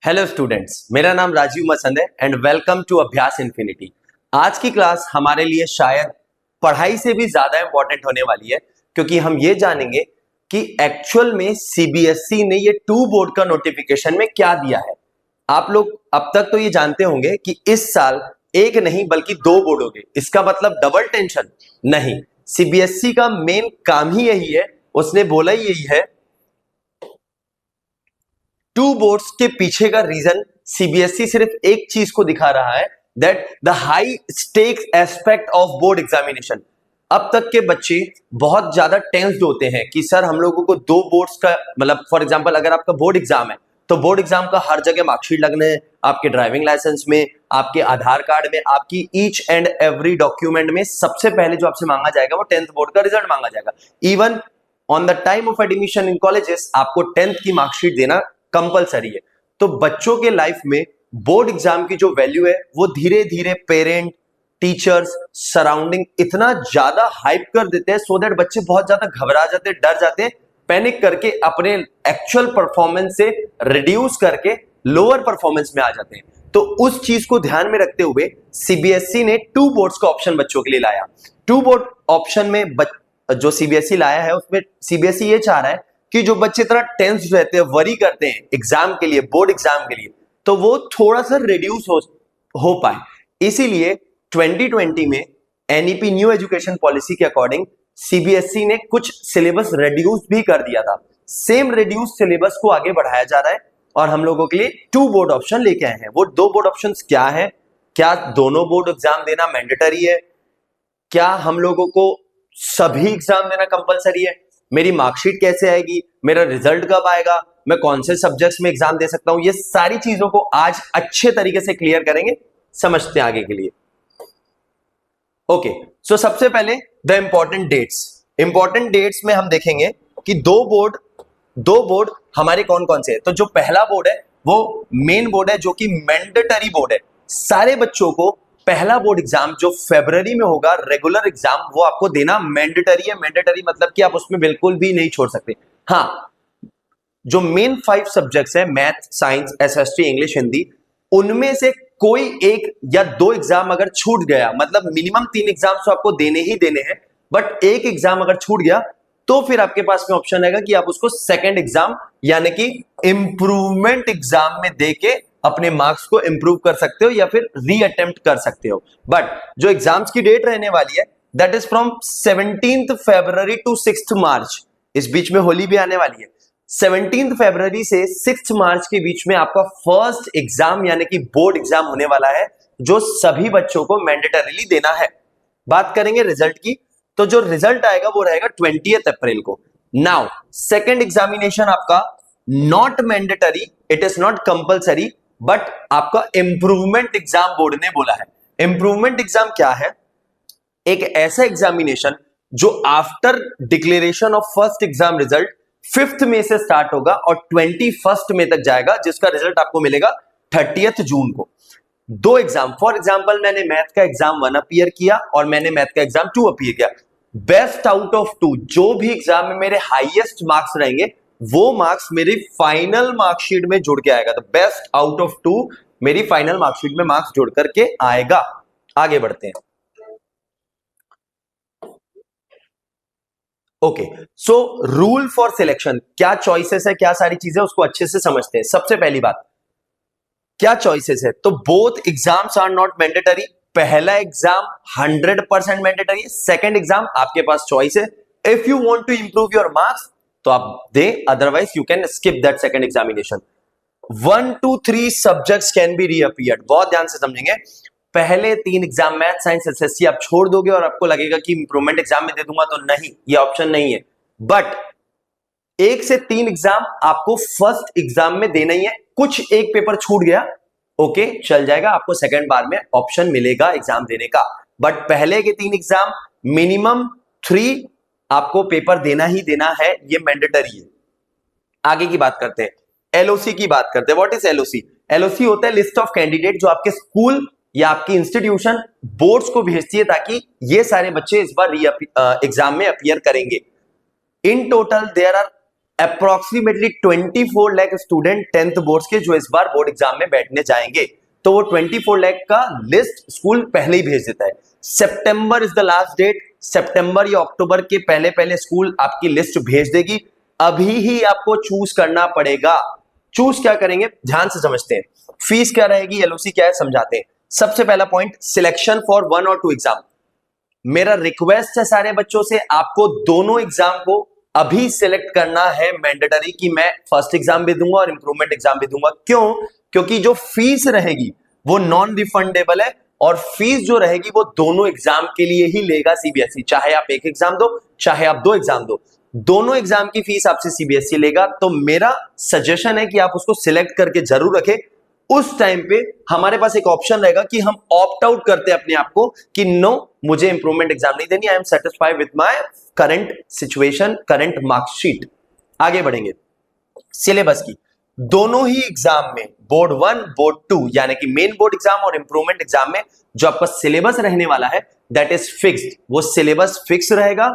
Hello students, मेरा नाम राजीव मसंद है एंड वेलकम टू अभ्यास इन्फिनिटी। आज की क्लास हमारे लिए शायद पढ़ाई से भी ज्यादा इंपॉर्टेंट होने वाली है, क्योंकि हम ये जानेंगे कि एक्चुअल में सीबीएसई ने ये 2 बोर्ड का नोटिफिकेशन में क्या दिया है। आप लोग अब तक तो ये जानते होंगे कि इस साल एक नहीं बल्कि 2 बोर्ड हो गए। इसका मतलब डबल टेंशन नहीं, सीबीएसई का मेन काम ही यही है, उसने बोला ही यही है। 2 बोर्ड्स के पीछे का रीजन सीबीएसई सिर्फ एक चीज को दिखा रहा है, that the high stakes aspect of board examination. अब तक के बच्चे बहुत ज्यादा टेंस्ड होते हैं कि सर हम लोगों को 2 बोर्ड्स का मतलब फॉर एग्जांपल अगर आपका बोर्ड एग्जाम है तो बोर्ड एग्जाम का हर जगह मार्कशीट लगना है, आपके ड्राइविंग लाइसेंस में, आपके आधार कार्ड में, आपकी ईच एंड एवरी डॉक्यूमेंट में सबसे पहले जो आपसे मांगा जाएगा वो 10th बोर्ड का रिजल्ट मांगा जाएगा। Even on the time of admission in colleges आपको 10th की मार्कशीट देना कंपलसरी है। तो बच्चों के लाइफ में बोर्ड एग्जाम की जो वैल्यू है वो धीरे धीरे पेरेंट, टीचर्स, सराउंडिंग इतना ज्यादा हाइप कर देते हैं सो दैट बच्चे बहुत ज्यादा घबरा जाते हैं, डर जाते हैं, पैनिक करके अपने एक्चुअल परफॉर्मेंस से रिड्यूस करके लोअर परफॉर्मेंस में आ जाते हैं। तो उस चीज को ध्यान में रखते हुए सीबीएसई ने 2 बोर्ड्स का ऑप्शन बच्चों के लिए लाया। 2 बोर्ड ऑप्शन में जो सीबीएसई लाया है उसमें सीबीएसई ये चाह रहा है कि जो बच्चे इतना टेंस रहते हैं, वरी करते हैं एग्जाम के लिए, बोर्ड एग्जाम के लिए, तो वो थोड़ा सा रिड्यूस हो पाए। इसीलिए 2020 में एनईपी न्यू एजुकेशन पॉलिसी के अकॉर्डिंग सीबीएसई ने कुछ सिलेबस रिड्यूस भी कर दिया था। सेम रिड्यूस सिलेबस को आगे बढ़ाया जा रहा है और हम लोगों के लिए 2 बोर्ड ऑप्शन लेके आए हैं। वो 2 बोर्ड ऑप्शन क्या है? क्या दोनों बोर्ड एग्जाम देना मैंडेटरी है? क्या हम लोगों को सभी एग्जाम देना कंपलसरी है? मेरी मार्कशीट कैसे आएगी? मेरा रिजल्ट कब आएगा? मैं कौन से सब्जेक्ट्स में एग्जाम दे सकता हूं? ये सारी चीजों को आज अच्छे तरीके से क्लियर करेंगे, समझते हैं आगे के लिए। ओके, सो सबसे पहले द इंपॉर्टेंट डेट्स में हम देखेंगे कि दो बोर्ड हमारे कौन कौन से हैं। तो जो पहला बोर्ड है वो मेन बोर्ड है, जो कि मैंडेटरी बोर्ड है। सारे बच्चों को पहला बोर्ड एग्जाम जो फरवरी में होगा, रेगुलर एग्जाम, वो आपको देना मैंडेटरी है। मैंडेटरी मतलब कि आप उसमें बिल्कुल भी नहीं छोड़ सकते। हाँ, जो मेन 5 सब्जेक्ट्स है, math, science, SST, English, Hindi, उनमें से कोई एक या 2 एग्जाम अगर छूट गया, मतलब मिनिमम 3 एग्जाम तो आपको देने ही देने हैं, बट एक एग्जाम अगर छूट गया तो फिर आपके पास में ऑप्शन आएगा कि आप उसको सेकंड एग्जाम यानी कि इंप्रूवमेंट एग्जाम में देके अपने मार्क्स को इंप्रूव कर सकते हो या फिर रीअटेम्प्ट कर सकते हो। बट जो एग्जाम्स की डेट रहने वाली है that is from 17th February to 6th March. इस बीच में होली भी आने वाली है। 17th फरवरी से 6th मार्च के बीच में आपका फर्स्ट एग्जाम यानी कि बोर्ड एग्जाम होने वाला है, जो सभी बच्चों को मैंडेटरीली देना है। बात करेंगे रिजल्ट की, तो जो रिजल्ट आएगा वो रहेगा 20th अप्रैल को। नाउ सेकंड एग्जामिनेशन आपका not mandatory, it is not compulsory, but आपका इंप्रूवमेंट एग्जाम बोर्ड ने बोला है। इंप्रूवमेंट एग्जाम क्या है? एक ऐसा एग्जामिनेशन जो after declaration of first exam result 5th में से स्टार्ट होगा और 21st में तक जाएगा, जिसका रिजल्ट आपको मिलेगा 30th जून को। 2 एग्जाम, फॉर एग्जाम्पल मैंने मैथ का एग्जाम 1 अपीयर किया और मैंने मैथ का एग्जाम 2 अपीयर किया। बेस्ट आउट ऑफ 2 जो भी एग्जाम में मेरे हाईएस्ट मार्क्स रहेंगे वो मार्क्स मेरी फाइनल मार्कशीट में जुड़ के आएगा। तो बेस्ट आउट ऑफ 2 मेरी फाइनल मार्कशीट में मार्क्स जुड़ करके आएगा। आगे बढ़ते हैं। Okay, so rule for selection, क्या चॉइसेस है, क्या सारी चीजें, उसको अच्छे से समझते हैं। सबसे पहली बात, क्या चॉइसेस है? तो both exams are not mandatory. पहला एग्जाम 100% मैंडेटरी है। सेकंड एग्जाम आपके पास चॉइस है। If you want to improve your marks तो आप दे, otherwise you can skip that second examination. 1 to 3 subjects can be reappeared. बहुत ध्यान से समझेंगे। पहले 3 एग्जाम मैथ, साइंस, एसएससी आप छोड़ दोगे और आपको लगेगा कि इंप्रूवमेंट एग्जाम में दे दूंगा, तो नहीं, ये ऑप्शन नहीं है। बट 1 से 3 एग्जाम आपको फर्स्ट एग्जाम में देना ही है। कुछ एक पेपर छूट गया, ओके, चल जाएगा, आपको सेकंड बार में ऑप्शन मिलेगा एग्जाम देने का। बट पहले के 3 एग्जाम मिनिमम 3 आपको पेपर देना ही देना है, ये मैंडेटरी है। आगे की बात करते हैं, एलओसी की बात करते हैं। What is LOC? एलओसी होता है लिस्ट ऑफ कैंडिडेट जो आपके स्कूल या आपकी इंस्टीट्यूशन बोर्ड्स को भेजती है ताकि ये सारे बच्चे इस बार एग्जाम में अपीयर करेंगे। In total there are approximately 24 lakh student 10th boards के जो इस बार बोर्ड एग्जाम में बैठने जाएंगे, तो वो 24 लाख का लिस्ट स्कूल पहले ही भेज देता है। September is the last date, सितंबर या अक्टूबर के पहले पहले स्कूल आपकी लिस्ट भेज देगी। अभी ही आपको चूज करना पड़ेगा। चूज क्या करेंगे, ध्यान से समझते हैं। फीस क्या रहेगी, एलओसी क्या है, समझाते हैं। सबसे पहला पॉइंट, सिलेक्शन फॉर 1 और 2 एग्जाम। मेरा रिक्वेस्ट है सारे बच्चों से, आपको दोनों एग्जाम को अभी सिलेक्ट करना है मैंडेटरी, कि मैं फर्स्ट एग्जाम भी दूंगा और इंप्रूवमेंट एग्जाम भी दूंगा। क्यों? क्योंकि जो फीस रहेगी वो नॉन रिफंडेबल है, और फीस जो रहेगी वो दोनों एग्जाम के लिए ही लेगा सीबीएसई। चाहे आप एक एग्जाम दो, चाहे आप 2 एग्जाम दो, दोनों एग्जाम की फीस आपसे सीबीएसई लेगा। तो मेरा सजेशन है कि आप उसको सिलेक्ट करके जरूर रखें। उस टाइम पे हमारे पास एक ऑप्शन रहेगा कि हम ऑप्ट आउट करते हैं अपने आप को कि नो, मुझे इंप्रूवमेंट एग्जाम नहीं देनी, I am satisfied with my current situation, current marksheet. आगे बढ़ेंगे। सिलेबस की दोनों ही एग्जाम में, बोर्ड 1, बोर्ड 2 यानी कि मेन बोर्ड एग्जाम और इंप्रूवमेंट एग्जाम में जो आपका सिलेबस रहने वाला है दैट इज फिक्स्ड। वो सिलेबस फिक्स रहेगा।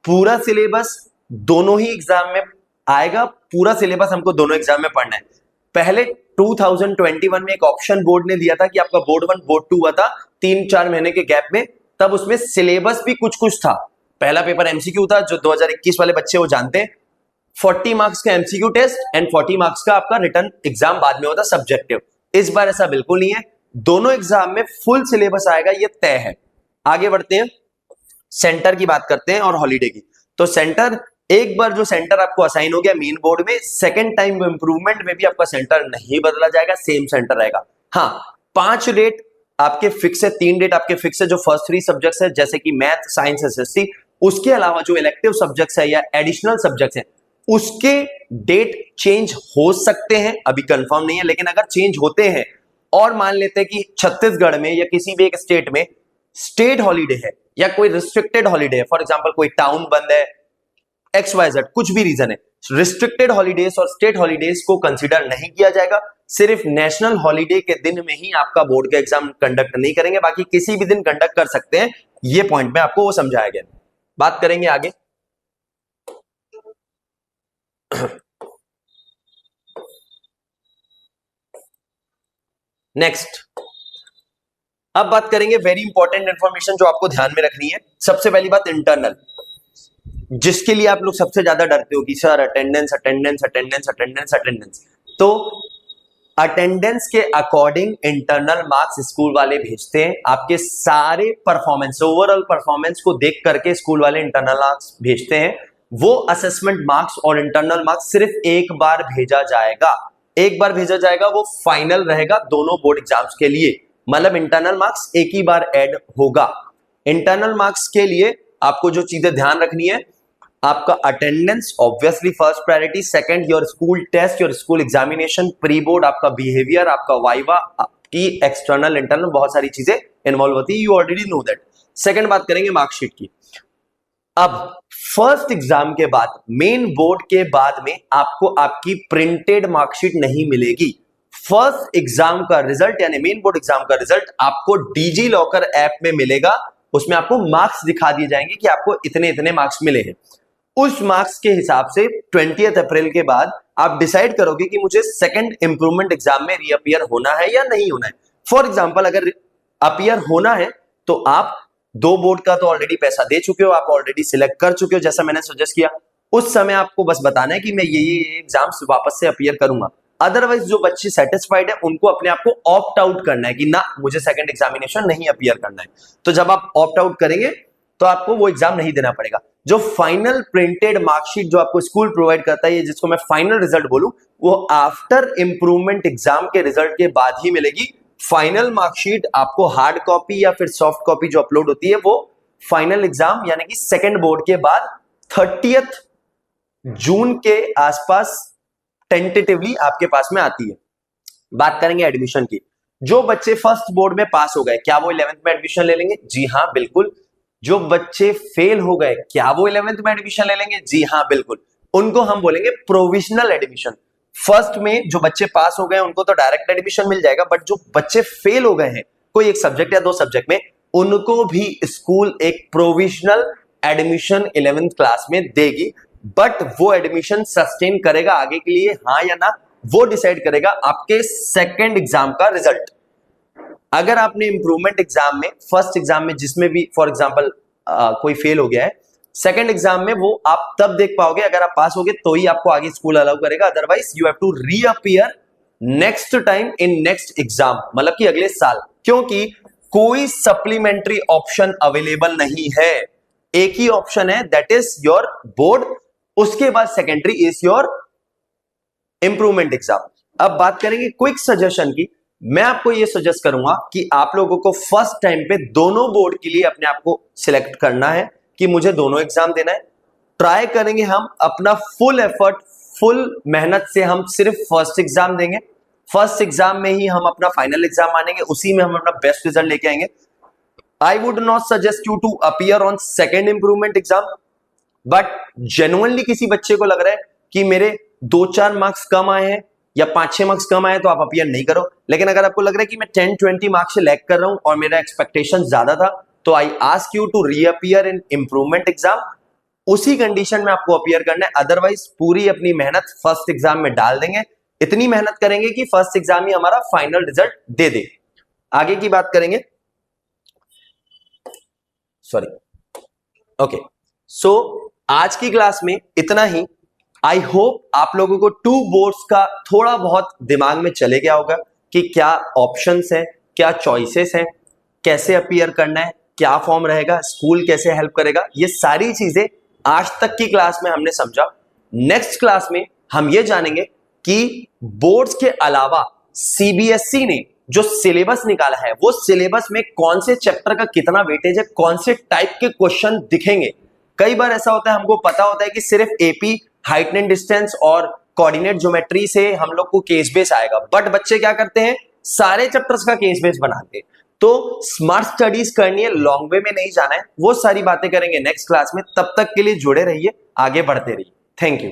पूरा सिलेबस दोनों ही एग्जाम में आएगा। पूरा सिलेबस हमको दोनों एग्जाम में पढ़ना है। पहले 2021 में एक ऑप्शन बोर्ड ने दिया था कि आपका बोर्ड 1 बोर्ड 2 हुआ था 3-4 महीने के गैप में, तब उसमें सिलेबस भी कुछ कुछ था। पहला पेपर एमसीक्यू था, जो 2021 वाले बच्चे वो जानते हैं। 40 मार्क्स का एमसीक्यू टेस्ट एंड 40 मार्क्स का आपका रिटर्न एग्जाम बाद में होता सब्जेक्टिव। इस बार ऐसा बिल्कुल नहीं है, दोनों एग्जाम में फुल सिलेबस आएगा, ये तय है। आगे बढ़ते हैं, सेंटर की बात करते हैं और हॉलीडे की। तो सेंटर, एक बार जो सेंटर आपको असाइन हो गया मेन बोर्ड में, सेकंड टाइम इंप्रूवमेंट में भी आपका सेंटर नहीं बदला जाएगा, सेम सेंटर रहेगा। हाँ, 5 डेट आपके फिक्स है, 3 डेट आपके फिक्स है जो फर्स्ट 3 सब्जेक्ट्स है, जैसे कि मैथ, साइंस, एसएसटी। उसके अलावा जो इलेक्टिव सब्जेक्ट्स है या एडिशनल सब्जेक्ट्स है, उसके डेट चेंज हो सकते हैं, अभी कंफर्म नहीं है, लेकिन अगर चेंज होते हैं और मान लेते हैं कि छत्तीसगढ़ में या किसी भी एक स्टेट में स्टेट हॉलीडे है या कोई रिस्ट्रिक्टेड हॉलीडे है, फॉर एग्जांपल कोई टाउन बंद है, XYZ कुछ भी रीजन है, रिस्ट्रिक्टेड हॉलीडेज और स्टेट हॉलीडेज को कंसीडर नहीं किया जाएगा। सिर्फ नेशनल हॉलीडे के दिन में ही आपका बोर्ड का एग्जाम कंडक्ट नहीं करेंगे, बाकी किसी भी दिन कंडक्ट कर सकते हैं। ये पॉइंट में आपको वो समझाया गया। बात करेंगे आगे। नेक्स्ट, अब बात करेंगे वेरी इंपॉर्टेंट इंफॉर्मेशन जो आपको ध्यान में रखनी है। सबसे पहली बात, इंटरनल, जिसके लिए आप लोग सबसे ज्यादा डरते हो कि sir attendance attendance attendance attendance attendance. तो अटेंडेंस के अकॉर्डिंग इंटरनल मार्क्स स्कूल वाले भेजते हैं। आपके सारे परफॉर्मेंस, ओवरऑल परफॉर्मेंस को देख करके स्कूल वाले इंटरनल मार्क्स भेजते हैं। वो असेसमेंट मार्क्स और इंटरनल मार्क्स सिर्फ एक बार भेजा जाएगा, एक बार भेजा जाएगा, वो फाइनल रहेगा दोनों बोर्ड एग्जाम्स के लिए। मतलब इंटरनल मार्क्स एक ही बार ऐड होगा। इंटरनल मार्क्स के लिए आपको जो चीजें ध्यान रखनी है, आपका attendance obviously first priority, second your school test, your school examination, pre board आपका बिहेवियर, आपका वाइवा, आपकी एक्सटर्नल इंटरनल बहुत सारी चीजें इन्वॉल्व होती है, you already know that. Second बात करेंगे मार्कशीट की। अब फर्स्ट एग्जाम के बाद, मेन बोर्ड के बाद में आपको आपकी प्रिंटेड मार्कशीट नहीं मिलेगी। फर्स्ट एग्जाम का रिजल्ट यानी मेन बोर्ड एग्जाम का रिजल्ट आपको डिजी लॉकर ऐप में मिलेगा। उसमें आपको मार्क्स दिखा दिए जाएंगे कि आपको इतने इतने मार्क्स मिले हैं। उस मार्क्स के हिसाब से 20 अप्रैल के बाद आप डिसाइड करोगे कि मुझे सेकंड इंप्रूवमेंट एग्जाम में रीअपियर होना है या नहीं होना है। फॉर एग्जांपल, अगर अपियर होना है तो आप 2 बोर्ड का तो ऑलरेडी पैसा दे चुके हो, आप ऑलरेडी सिलेक्ट कर चुके हो, जैसा मैंने सजेस्ट किया। उस समय आपको बस बताना है कि मैं ये एग्जाम्स वापस से अपियर करूंगा। अदरवाइज जो बच्चे सेटिस्फाइड है उनको अपने आप को ऑप्ट आउट करना है कि ना, मुझे सेकंड एग्जामिनेशन नहीं अपियर करना है। तो जब आप ऑप्ट आउट करेंगे तो आपको वो एग्जाम नहीं देना पड़ेगा। जो फाइनल प्रिंटेड मार्कशीट जो आपको स्कूल प्रोवाइड करता है, जिसको मैं फाइनल रिजल्ट बोलूं, वो आफ्टर इंप्रूवमेंट एग्जाम के रिजल्ट के बाद ही मिलेगी। फाइनल मार्कशीट आपको हार्ड कॉपी या फिर सॉफ्ट कॉपी जो अपलोड होती है, वो फाइनल एग्जाम यानी कि सेकंड बोर्ड के बाद 30 जून के आसपास टेंटेटिवली आपके पास में आती है। बात करेंगे एडमिशन की। जो बच्चे फर्स्ट बोर्ड में पास हो गए, क्या वो 11th में एडमिशन ले लेंगे? जी हाँ, बिल्कुल। जो बच्चे फेल हो गए, क्या वो 11th में एडमिशन ले लेंगे? जी हाँ, बिल्कुल। उनको हम बोलेंगे प्रोविजनल एडमिशन। फर्स्ट में जो बच्चे पास हो गए उनको तो डायरेक्ट एडमिशन मिल जाएगा, बट जो बच्चे फेल हो गए हैं कोई एक सब्जेक्ट या 2 सब्जेक्ट में, उनको भी स्कूल एक प्रोविजनल एडमिशन 11th क्लास में देगी। बट वो एडमिशन सस्टेन करेगा आगे के लिए हाँ या ना, वो डिसाइड करेगा आपके सेकेंड एग्जाम का रिजल्ट। अगर आपने इंप्रूवमेंट एग्जाम में, फर्स्ट एग्जाम में जिसमें भी फॉर एग्जांपल कोई फेल हो गया है, सेकंड एग्जाम में वो आप तब देख पाओगे, अगर आप पास होगे तो ही आपको आगे स्कूल अलाउ करेगा, otherwise you have to reappear next time in next exam, मतलब कि अगले साल, क्योंकि कोई सप्लीमेंट्री ऑप्शन अवेलेबल नहीं है। एक ही ऑप्शन है, दैट इज योर बोर्ड, उसके बाद secondary is your improvement exam. अब बात करेंगे क्विक सजेशन की। मैं आपको यह सजेस्ट करूंगा कि आप लोगों को फर्स्ट टाइम पे दोनों बोर्ड के लिए अपने आप को सिलेक्ट करना है कि मुझे दोनों एग्जाम देना है। ट्राई करेंगे हम अपना फुल एफर्ट, फुल मेहनत से हम सिर्फ फर्स्ट एग्जाम देंगे, फर्स्ट एग्जाम में ही हम अपना फाइनल एग्जाम मानेंगे, उसी में हम अपना बेस्ट रिजल्ट लेके आएंगे। I would not suggest you to appear on second improvement exam, but genuinely किसी बच्चे को लग रहा है कि मेरे 2-4 मार्क्स कम आए हैं या 5-6 मार्क्स कम आए तो आप अपीयर नहीं करो। लेकिन अगर आपको लग रहा है कि मैं 10-20 मार्क्स से लैग कर रहा हूं और मेरा एक्सपेक्टेशन ज्यादा था, तो I ask you to reappear in improvement exam. उसी कंडीशन में आपको अपीयर करना है, अदरवाइज पूरी अपनी मेहनत फर्स्ट एग्जाम में डाल देंगे। इतनी मेहनत करेंगे कि फर्स्ट एग्जाम ही हमारा फाइनल रिजल्ट दे दे। आगे की बात करेंगे, सॉरी, ओके, सो आज की क्लास में इतना ही। आई होप आप लोगों को 2 बोर्ड्स का थोड़ा बहुत दिमाग में चले गया होगा कि क्या ऑप्शंस हैं, क्या चॉइसेस हैं, कैसे अपीयर करना है, क्या फॉर्म रहेगा, स्कूल कैसे हेल्प करेगा, ये सारी चीजें आज तक की क्लास में हमने समझा। नेक्स्ट क्लास में हम ये जानेंगे कि बोर्ड्स के अलावा सीबीएसई ने जो सिलेबस निकाला है, वो सिलेबस में कौन से चैप्टर का कितना वेटेज है, कौन से टाइप के क्वेश्चन दिखेंगे। कई बार ऐसा होता है, हमको पता होता है कि सिर्फ एपी, हाइट एंड डिस्टेंस और कोऑर्डिनेट ज्योमेट्री से हम लोग को केस बेस आएगा, बट बच्चे क्या करते हैं, सारे चैप्टर्स का केस बेस बनाते हैं। तो स्मार्ट स्टडीज करनी है, लॉन्ग वे में नहीं जाना है, वो सारी बातें करेंगे नेक्स्ट क्लास में। तब तक के लिए जुड़े रहिए, आगे बढ़ते रहिए। Thank you.